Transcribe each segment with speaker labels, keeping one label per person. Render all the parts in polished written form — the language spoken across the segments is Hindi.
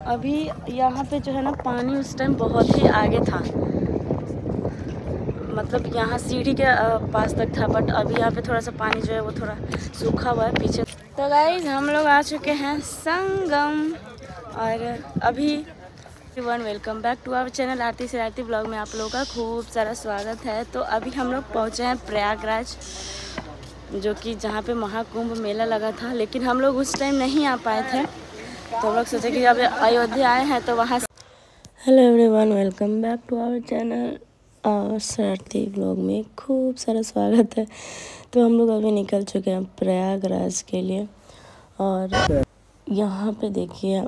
Speaker 1: अभी यहाँ पे जो है ना पानी उस टाइम बहुत ही आगे था, मतलब यहाँ सीढ़ी के पास तक था, बट अभी यहाँ पे थोड़ा सा पानी जो है वो थोड़ा सूखा हुआ है पीछे। तो गाइस हम लोग आ चुके हैं संगम, और अभी welcome back to our channel Aarti से आरती ब्लॉग में आप लोगों का खूब सारा स्वागत है। तो अभी हम लोग पहुँचे हैं प्रयागराज, जो कि जहाँ पे महाकुंभ मेला लगा था, लेकिन हम लोग उस टाइम नहीं आ पाए थे। तो हम लोग सोचे कि जब अयोध्या आए हैं तो वहाँ। Hello everyone, welcome back to our channel और आरती ब्लॉग में खूब सारा स्वागत है। तो हम लोग अभी निकल चुके हैं प्रयागराज के लिए, और यहाँ पे देखिए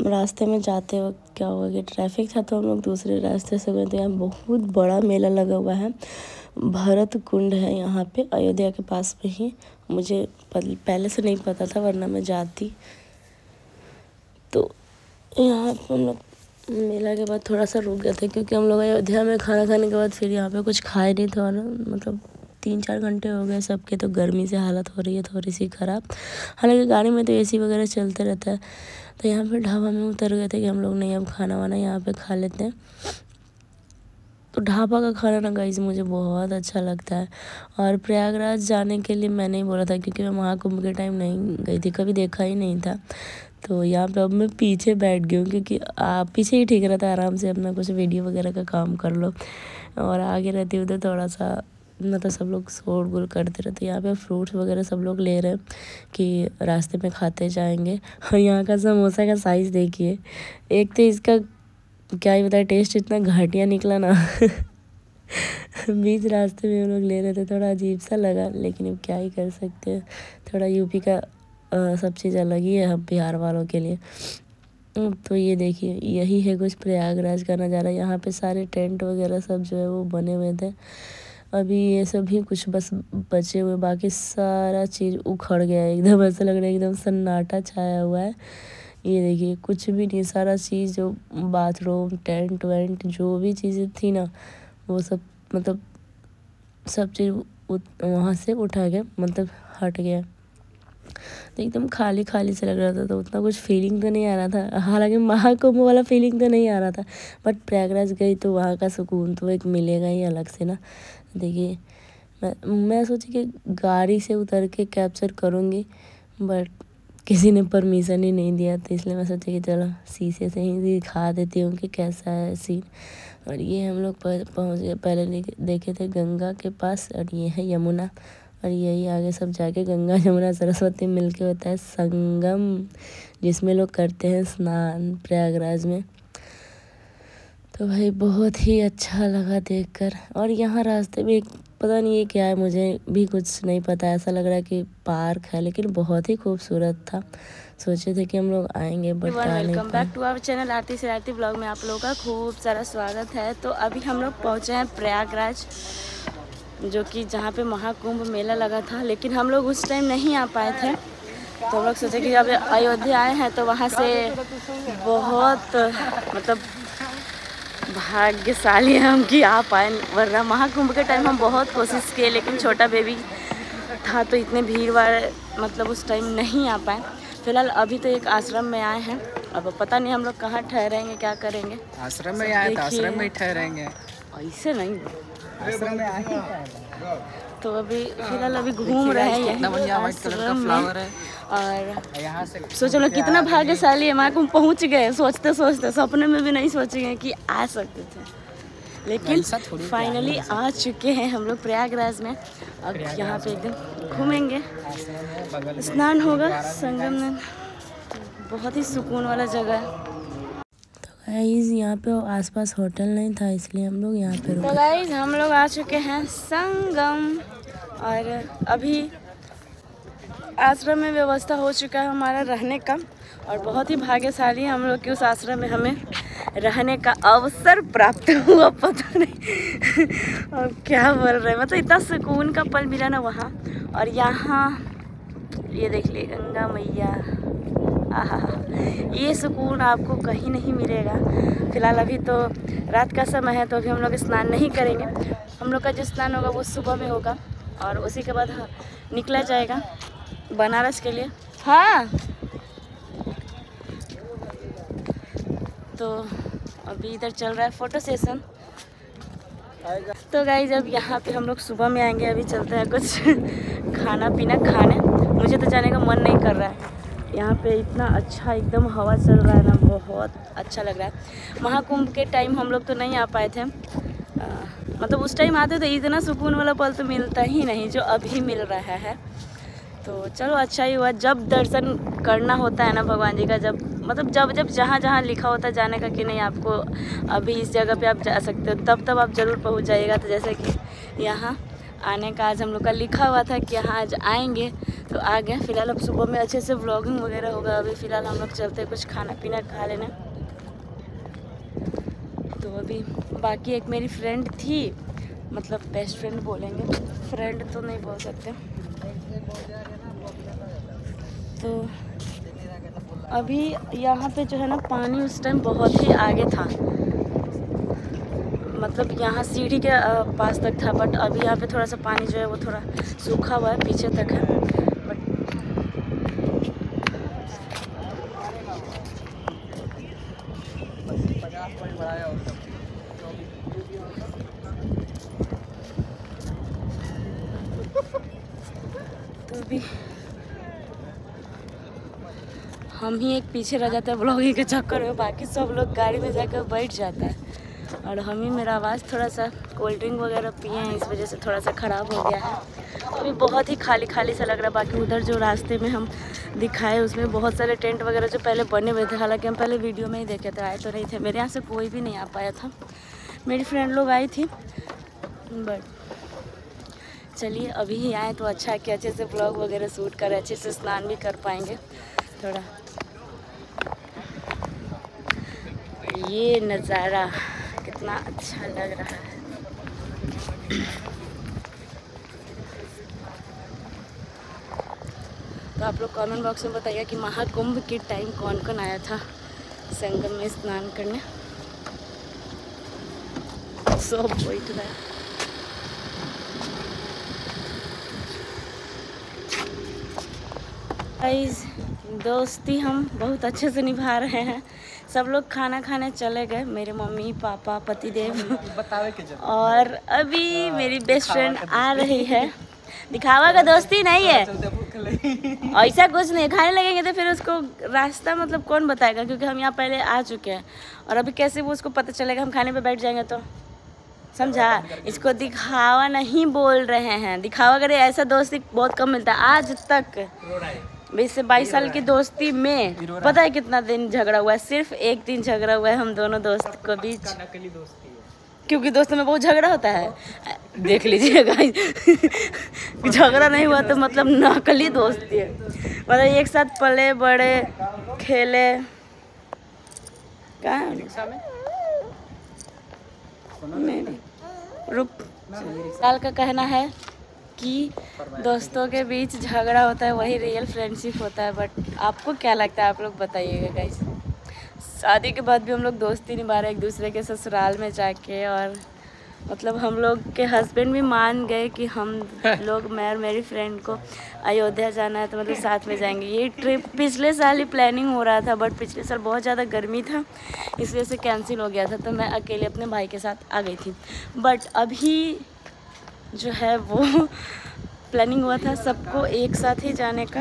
Speaker 1: रास्ते में जाते वक्त क्या हुआ कि ट्रैफिक था, तो हम लोग दूसरे रास्ते से गए। तो यहाँ बहुत बड़ा मेला लगा हुआ है, भरत कुंड है यहाँ पे अयोध्या के पास में ही। मुझे पहले से नहीं पता था, वरना मैं जाती। तो यहाँ पे हम लोग मेला के बाद थोड़ा सा रुक गए थे, क्योंकि हम लोग अयोध्या में खाना खाने के बाद फिर यहाँ पे कुछ खाए नहीं थे, और मतलब 3-4 घंटे हो गए सबके। तो गर्मी से हालत हो रही है थोड़ी सी ख़राब। हालांकि गाड़ी में तो एसी वगैरह चलते रहता है। तो यहाँ पे ढाबा में उतर गए थे कि हम लोग नहीं, अब खाना वाना यहाँ पे खा लेते हैं। तो ढाबा का खाना ना गाइस मुझे बहुत अच्छा लगता है। और प्रयागराज जाने के लिए मैंने ही बोला था, क्योंकि मैं महाकुंभ के टाइम नहीं गई थी, कभी देखा ही नहीं था। तो यहाँ पे अब मैं पीछे बैठ गई हूँ, क्योंकि पीछे ही ठीक रहता है, आराम से अपना कुछ वीडियो वगैरह का काम कर लो। और आगे रहती हूँ तो थोड़ा सा मतलब सब लोग शोर गुल करते रहते। यहाँ पे फ्रूट्स वगैरह सब लोग ले रहे हैं कि रास्ते में खाते जाएंगे। और यहाँ का समोसा का साइज़ देखिए, एक तो इसका क्या ही बताए टेस्ट इतना घटिया निकला ना। बीच रास्ते में हम लोग ले रहे थे, थोड़ा अजीब सा लगा, लेकिन अब क्या ही कर सकते हैं। थोड़ा यूपी का सब चीज़ अलग ही है हम बिहार वालों के लिए। तो ये देखिए, यही है कुछ प्रयागराज का नज़ारा। यहाँ पे सारे टेंट वगैरह सब जो है वो बने हुए थे। अभी ये सभी कुछ बस बचे हुए, बाकी सारा चीज़ उखड़ गया है एकदम। ऐसा लग रहा है एकदम सन्नाटा छाया हुआ है। ये देखिए कुछ भी नहीं, सारा चीज़ जो बाथरूम टेंट वेंट जो भी चीज़ें थी ना, वो सब मतलब सब चीज़ वहाँ से उठा गया, मतलब हट गया। तो एकदम खाली खाली से लग रहा था, तो उतना कुछ फीलिंग तो नहीं आ रहा था। हालांकि महाकुंभ वाला फीलिंग तो नहीं आ रहा था, बट प्रयागराज गई तो वहाँ का सुकून तो एक मिलेगा ही अलग से ना। देखिए मैं सोची कि गाड़ी से उतर के कैप्चर करूँगी, बट किसी ने परमिशन ही नहीं दिया। तो इसलिए मैं सोची कि चलो शीशे से ही दिखा देती हूँ कि कैसा है सीन। और ये हम लोग पहुँच गए, पहले देखे थे गंगा के पास, और ये है यमुना। और यही आगे सब जाके गंगा यमुना सरस्वती मिलके होता है संगम, जिसमें लोग करते हैं स्नान प्रयागराज में। तो भाई बहुत ही अच्छा लगा देखकर। और यहाँ रास्ते में पता नहीं ये क्या है, मुझे भी कुछ नहीं पता, ऐसा लग रहा है कि पार्क है, लेकिन बहुत ही खूबसूरत था। सोचे थे कि हम लोग आएंगे, but welcome back to our channel Aarti से आरती ब्लॉग में आप लोगों का खूब सारा स्वागत है। तो अभी हम लोग पहुँचे हैं प्रयागराज, जो कि जहाँ पे महाकुंभ मेला लगा था, लेकिन हम लोग उस टाइम नहीं आ पाए थे। तो हम लोग सोचे कि जब अयोध्या आए हैं तो वहाँ से बहुत मतलब भाग्यशाली हैं हम कि आ पाए, वरना महाकुंभ के टाइम हम बहुत कोशिश किए, लेकिन छोटा बेबी था तो इतने भीड़ वाले मतलब उस टाइम नहीं आ पाए। फिलहाल अभी तो एक आश्रम में आए हैं, अब पता नहीं हम लोग कहाँ ठहरेंगे, क्या करेंगे।
Speaker 2: आश्रम में आए तो आश्रम में ठहरेंगे,
Speaker 1: ऐसे नहीं
Speaker 2: आश्रम में आए।
Speaker 1: तो अभी फिलहाल अभी घूम रहे हैं
Speaker 2: कितना बढ़िया व्हाइट कलर का फ्लावर है।
Speaker 1: और
Speaker 2: यहाँ से
Speaker 1: सोचो लोग कितना भाग्यशाली है, महाकुंभ पहुँच गए। सोचते सोचते सपने में भी नहीं सोचेंगे कि आ सकते थे, लेकिन फाइनली आ चुके हैं हम लोग प्रयागराज में। अब यहाँ पे एकदम घूमेंगे, स्नान होगा संगम में, बहुत ही सुकून वाला जगह है। तो गाइस यहाँ पे आसपास होटल नहीं था, इसलिए हम लोग यहाँ पे रुके। तो गाइस हम लोग आ चुके हैं संगम, और अभी आश्रम में व्यवस्था हो चुका है हमारा रहने का, और बहुत ही भाग्यशाली हम लोग कि उस आश्रम में हमें रहने का अवसर प्राप्त हुआ। पता नहीं और क्या बोल रहे हैं, मतलब इतना सुकून का पल मिला ना वहाँ। और यहाँ ये देख लिए गंगा मैया, आहा, ये सुकून आपको कहीं नहीं मिलेगा। फिलहाल अभी तो रात का समय है, तो अभी हम लोग स्नान नहीं करेंगे। हम लोग का जो स्नान होगा वो सुबह में होगा, और उसी के बाद निकला जाएगा बनारस के लिए। हाँ तो अभी इधर चल रहा है फ़ोटो सेशन। तो गाइस अब यहाँ पे हम लोग सुबह में आएंगे। अभी चलते हैं कुछ खाना पीना खाने। मुझे तो जाने का मन नहीं कर रहा है। यहाँ पे इतना अच्छा एकदम हवा चल रहा है ना, बहुत अच्छा लग रहा है। महाकुंभ के टाइम हम लोग तो नहीं आ पाए थे, मतलब उस टाइम आते तो इतना सुकून वाला पल तो मिलता ही नहीं जो अभी मिल रहा है। तो चलो अच्छा ही हुआ। जब दर्शन करना होता है ना भगवान जी का, जब जहाँ जहाँ लिखा होता है जाने का कि नहीं आपको अभी इस जगह पे आप जा सकते हो, तब आप ज़रूर पहुँच जाइएगा। तो जैसे कि यहाँ आने का आज हम लोग का लिखा हुआ था कि यहाँ आज आएंगे, तो आ गए। फिलहाल अब सुबह में अच्छे से व्लॉगिंग वगैरह होगा। अभी फ़िलहाल हम लोग चलते कुछ खाना पीना खा लेना। तो अभी बाकी एक मेरी फ्रेंड थी, मतलब बेस्ट फ्रेंड बोलेंगे, फ्रेंड तो नहीं बोल सकते। तो अभी यहाँ पे जो है ना पानी उस टाइम बहुत ही आगे था, मतलब यहाँ सीढ़ी के पास तक था। बट अभी यहाँ पे थोड़ा सा पानी जो है वो थोड़ा सूखा हुआ है, पीछे तक है। बट तो अभी हम ही एक पीछे रह जाते हैं ब्लॉगिंग के चक्कर में, बाकी सब लोग गाड़ी में जाकर बैठ जाता है। और हम ही, मेरा आवाज़ थोड़ा सा कोल्ड ड्रिंक वगैरह पिए हैं, इस वजह से थोड़ा सा ख़राब हो गया है। अभी बहुत ही खाली खाली सा लग रहा है। बाकी उधर जो रास्ते में हम दिखाए उसमें बहुत सारे टेंट वगैरह जो पहले बने हुए थे, हालांकि हम पहले वीडियो में ही देखे थे, आए तो नहीं थे। मेरे यहाँ से कोई भी नहीं आ पाया था, मेरी फ्रेंड लोग आई थी। बट चलिए अभी ही आए तो अच्छा है कि अच्छे से ब्लॉग वगैरह शूट करें, अच्छे से स्नान भी कर पाएंगे। थोड़ा ये नज़ारा कितना अच्छा लग रहा है। तो आप लोग कमेंट बॉक्स में बताइए कि महाकुंभ के टाइम कौन कौन आया था संगम में स्नान करने। सब बैठ रहा है। गाइस दोस्ती हम बहुत अच्छे से निभा रहे हैं। सब लोग खाना खाने चले गए, मेरे मम्मी पापा पतिदेव, और अभी मेरी बेस्ट फ्रेंड आ रही है। दिखावा का दोस्ती नहीं है, ऐसा कुछ नहीं। खाने लगेंगे तो फिर उसको रास्ता मतलब कौन बताएगा, क्योंकि हम यहाँ पहले आ चुके हैं। और अभी कैसे वो उसको पता चलेगा, हम खाने पे बैठ जाएंगे तो, समझा। इसको दिखावा नहीं बोल रहे हैं। दिखावा करे ऐसा दोस्ती बहुत कम मिलता है। आज तक 20 से 22 साल की दोस्ती में पता है कितना दिन झगड़ा हुआ है? सिर्फ एक दिन झगड़ा हुआ है हम दोनों दोस्त के बीच, क्योंकि दोस्तों में बहुत झगड़ा होता है। देख लीजिएगा झगड़ा नहीं हुआ तो मतलब नकली दोस्ती है। मतलब एक साथ पले बड़े खेले। कहाँ मेरी रुक साल का कहना है कि दोस्तों के बीच झगड़ा होता है वही रियल फ्रेंडशिप होता है। बट आपको क्या लगता है, आप लोग बताइएगा गाइस। शादी के बाद भी हम लोग दोस्ती निभा रहे एक दूसरे के ससुराल में जाके, और मतलब हम लोग के हस्बैंड भी मान गए कि हम लोग, मैं और मेरी फ्रेंड को अयोध्या जाना है तो मतलब साथ में जाएंगे। ये ट्रिप पिछले साल ही प्लानिंग हो रहा था, बट पिछले साल बहुत ज़्यादा गर्मी था, इस वजह से कैंसिल हो गया था। तो मैं अकेले अपने भाई के साथ आ गई थी। बट अभी जो है वो प्लानिंग हुआ था सबको एक साथ ही जाने का,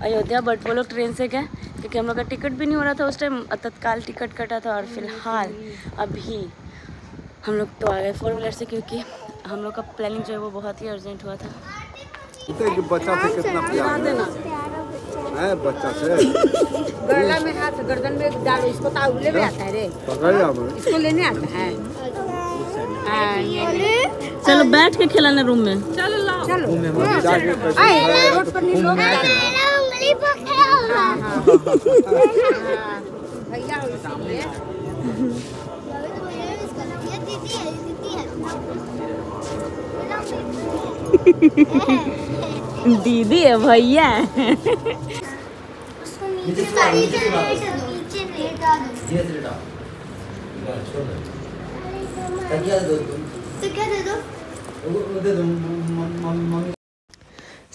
Speaker 1: अयोध्या। बट वो लोग ट्रेन से गए क्योंकि हम लोग का टिकट भी नहीं हो रहा था उस टाइम, तत्काल टिकट कटा था। और फिलहाल अभी हम लोग तो आ गए 4 व्हीलर से, क्योंकि हम लोग का प्लानिंग जो है वो बहुत ही अर्जेंट हुआ था।
Speaker 3: बच्चा से कितना प्यार है, बच्चा से
Speaker 4: गला में हाथ गर्दन में डालो, इसको ताउले में आता है रे, इसको लेने आता है।
Speaker 1: चलो बैठ के खिलाना रूम में,
Speaker 4: चलो लाओ, चलो रोड पर नहीं लोग भैया हो सामने।
Speaker 1: दीदी है भैया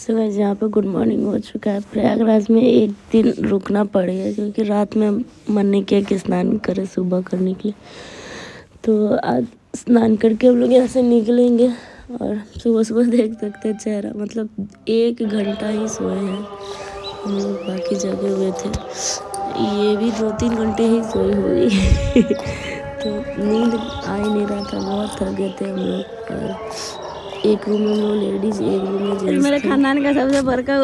Speaker 1: सो गाइस यहाँ पे गुड मॉर्निंग हो चुका है। प्रयागराज में एक दिन रुकना पड़ेगा क्योंकि रात में मन नहीं किया कि स्नान करें सुबह करने के लिए, तो आज स्नान करके हम लोग यहाँ से निकलेंगे। और सुबह सुबह देख सकते हैं चेहरा, मतलब 1 घंटा ही सोए हैं हम लोग, बाकी जगे हुए थे। ये भी 2-3 घंटे ही सोई हुई तो नींद आ ही नहीं रहा था, बहुत थक गए थे हम लोग। और एक रूम में हम लोग लेडीज, एक रूम में जेंट्स। मेरे खानदान का सबसे बड़का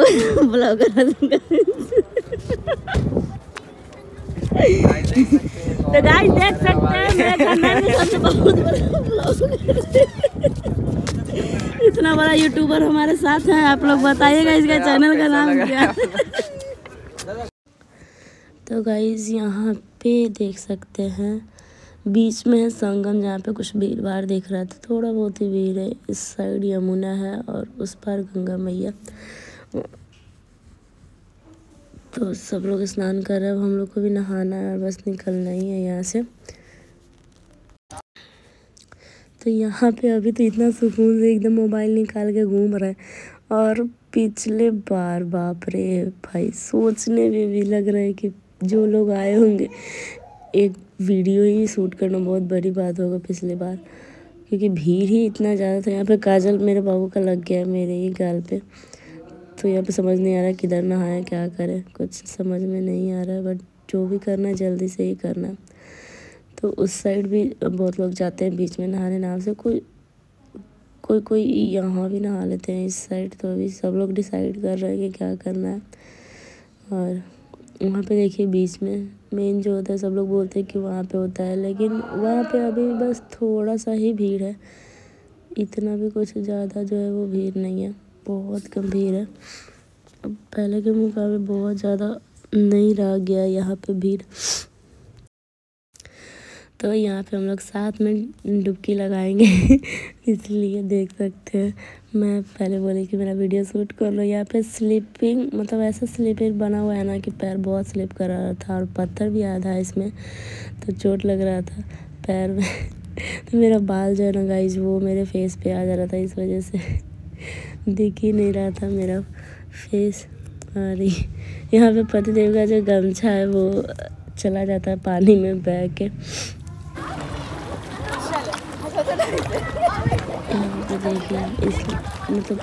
Speaker 1: ब्लॉगर तो गाइस देख सकते हैं मेरे खानदान में सबसे बहुत बड़ा ब्लॉगर, इतना बड़ा यूट्यूबर हमारे साथ है। आप लोग बताइएगा इसका चैनल का नाम क्या है। तो गाइस यहाँ पे देख सकते हैं बीच में है संगम, जहाँ पे कुछ भीड़ भाड़ दिख रहा था, थोड़ा बहुत ही भीड़ है। इस साइड यमुना है और उस पार गंगा मैया। तो सब लोग स्नान कर रहे हैं, अब हम लोग को भी नहाना है और बस निकलना ही है यहाँ से। तो यहाँ पे अभी तो इतना सुकून से एकदम मोबाइल निकाल के घूम रहा है। और पिछले बार बाप रे भाई, सोचने में भी लग रहा है कि जो लोग आए होंगे, एक वीडियो ही शूट करना बहुत बड़ी बात होगा पिछले बार, क्योंकि भीड़ ही इतना ज़्यादा था। यहाँ पे काजल मेरे बाबू का लग गया है मेरे ही गाल पे, तो यहाँ पे समझ नहीं आ रहा किधर नहाए क्या करें, कुछ समझ में नहीं आ रहा है। बट जो भी करना है जल्दी से ही करना। तो उस साइड भी बहुत लोग जाते हैं बीच में नहाने नाव से, कोई यहाँ भी नहा लेते हैं इस साइड। तो अभी सब लोग डिसाइड कर रहे हैं कि क्या करना है। और वहाँ पे देखिए बीच में मेन जो होता है, सब लोग बोलते हैं कि वहाँ पे होता है, लेकिन वहाँ पे अभी बस थोड़ा सा ही भीड़ है, इतना भी कुछ ज़्यादा जो है वो भीड़ नहीं है, बहुत कम भीड़ है। अब पहले के मुकाबले बहुत ज़्यादा नहीं रह गया यहाँ पे भीड़। तो यहाँ पे हम लोग साथ में डुबकी लगाएंगे इसलिए देख सकते हैं, मैं पहले बोली कि मेरा वीडियो शूट कर लो। यहाँ पे स्लिपिंग, मतलब ऐसा स्लिपिंग बना हुआ है ना कि पैर बहुत स्लिप कर रहा था, और पत्थर भी आधा है इसमें, तो चोट लग रहा था पैर में तो मेरा बाल जो है ना गाइज वो मेरे फेस पे आ जा रहा था, इस वजह से दिख ही नहीं रहा था मेरा फेस। और यहाँ पे पतिदेव का जो गमछा है वो चला जाता है पानी में बह के। देखिए इस मतलब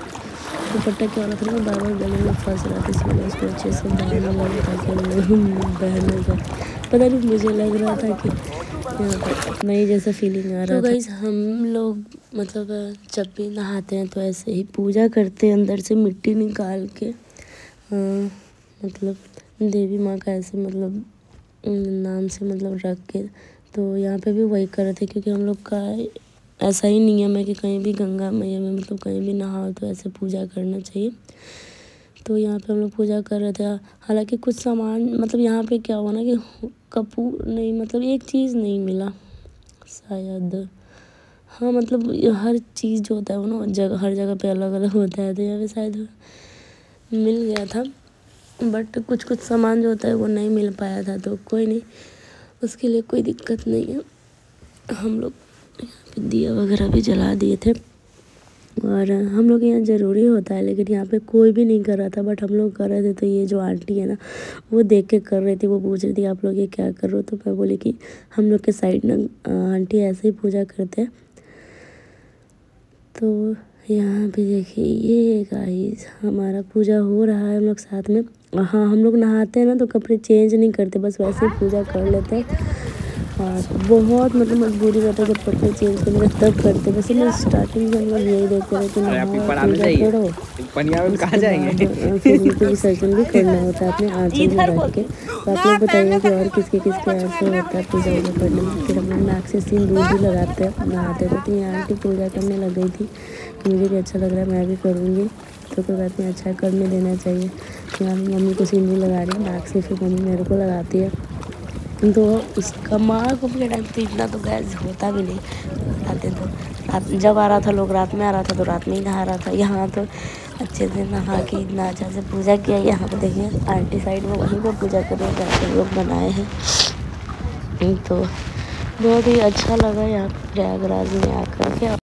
Speaker 1: दुपट्टा क्या वाला था ना, बार बार गले में फंस रहा था, इसलिए उसको अच्छे से बाहर लगा ताकि बहने का। पता नहीं, मुझे लग रहा था कि यहाँ पर नई जैसा फीलिंग आ रहा था। तो गाइस हम लोग मतलब जब भी नहाते हैं तो ऐसे ही पूजा करते हैं, अंदर से मिट्टी निकाल के, मतलब देवी माँ का ऐसे मतलब नाम से मतलब रख के। तो यहाँ पे भी वही कर रहे थे, क्योंकि हम लोग का ऐसा ही नियम है कि कहीं भी गंगा मैया में मतलब कहीं भी नहाओ तो ऐसे पूजा करना चाहिए। तो यहाँ पे हम लोग पूजा कर रहे थे। हालांकि कुछ सामान मतलब यहाँ पे क्या हुआ ना कि कपूर नहीं, मतलब एक चीज़ नहीं मिला शायद, हाँ मतलब हर चीज़ जो होता है वो ना जगह, हर जगह पे अलग अलग होता है, तो यहाँ पे शायद मिल गया था, बट कुछ सामान जो होता है वो नहीं मिल पाया था। तो कोई नहीं, उसके लिए कोई दिक्कत नहीं है। हम लोग यहाँ पे दिया वगैरह भी जला दिए थे, और हम लोग यहाँ ज़रूरी होता है, लेकिन यहाँ पे कोई भी नहीं कर रहा था, बट हम लोग कर रहे थे। तो ये जो आंटी है ना वो देख के कर रही थी, वो पूछ रही थी आप लोग ये क्या कर रहे हो। तो मैं बोली कि हम लोग के साइड ना आंटी ऐसे ही पूजा करते हैं। तो यहाँ पे देखिए ये गाइस हमारा पूजा हो रहा है, हम लोग साथ में। हाँ हम लोग नहाते हैं ना तो कपड़े चेंज नहीं करते, बस वैसे ही पूजा कर लेते हैं। और बहुत मतलब मजबूरी रहता है जब कपड़े चेंज करने का तब करते। वैसे मैं स्टार्टिंग में हम लोग यही देखते रहे कि नहाओ पूजा करो, फिर उनको विसर्जन भी करना होता है अपने आंचल में रख के। तो आप लोग बताइए कि और किसके ऐसे होता है पूजा वूजा करने में। फिर हम लोग नाक से सिंदूर भी लगाते हैं नहाते थे। तो ये आंटी पूजा करने लग गई थी, मुझे भी अच्छा लग रहा है, मैं भी करूँगी। तो कोई बात नहीं, अच्छा करने देना चाहिए। यहाँ मम्मी को सिंदूर लगा रही है नाक से, फिर मम्मी मेरे को लगाती है। तो उसका माँ को अपने टाइम तो इतना तो गैस होता भी नहीं, आते तो रात जब आ रहा था लोग रात में आ रहा था तो रात में ही नहा रहा था। यहाँ तो अच्छे से नहा के इतना अच्छा से पूजा किया। यहाँ पे देखिए आंटी साइड में वहीं पर पूजा कर रहे हैं जहाँ पे लोग बनाए हैं। तो बहुत ही अच्छा लगा यहाँ प्रयागराज में आकर के।